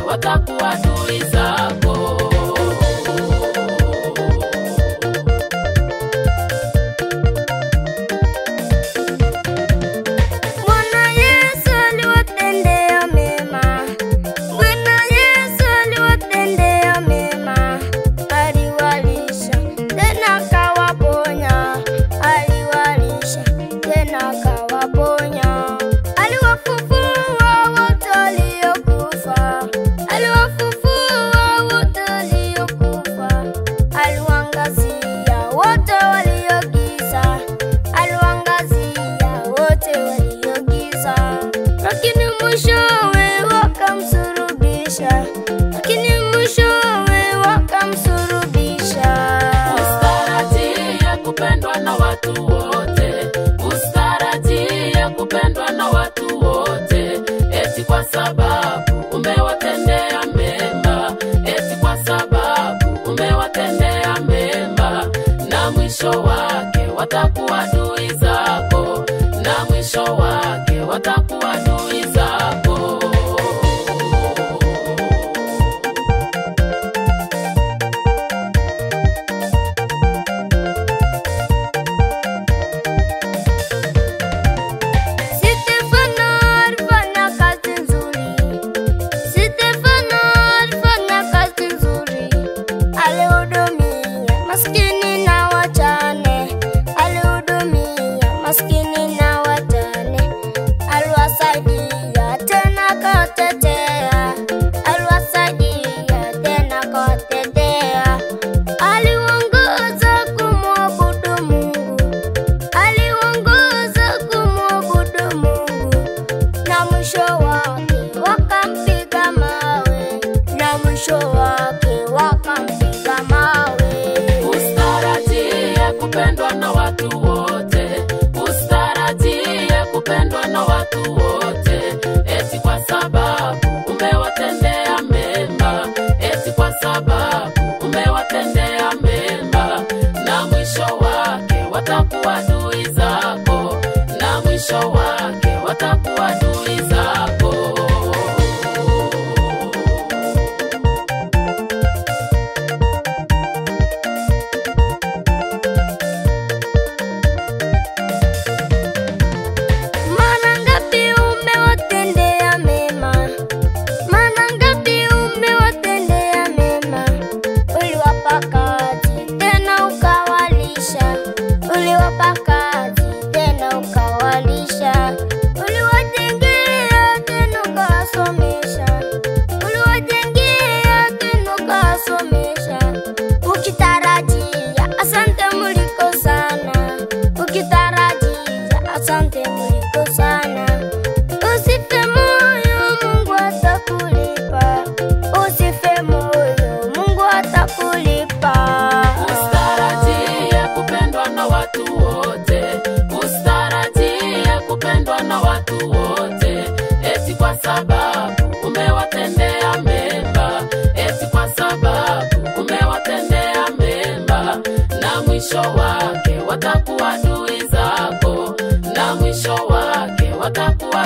watakuwa adui zako. Kupendwa na watu wote, ustarajie kupendwa na watu wote, eti kwa sababu umewatendea mema, eti kwa sababu umewatendea mema, na mwisho wake watakuwa adui zako, na mwisho wake watakuwa adui zako. Maskini na wajane, aliwasaidia tena kutetea, aliwasaidia tena kutetea. Aliwaongoza kumwabudu Mungu, aliwaongoza kumwabudu Mungu, na mwisho wake wakampiga mawe, na mwisho wake wakampiga mawe. Ustarajie kupendwa na watu wote, kupendwa na watu wote, eti kwa sababu umewatendea mema, eti kwa sababu umewatendea mema, na mwisho wake watakuwa adui zako, na mwisho wake watakuwa adui zako. Asante Mungu sana. Usife moyo, Mungu atakulipa. Usife moyo, Mungu atakulipa. Ustarajie kupendwa na watu wote, ustarajie kupendwa na watu wote, eti kwa sababu umewatendea mema, eti kwa sababu umewatendea mema, na mwisho wake watakuwa adui zako, na mwisho wake watakuwa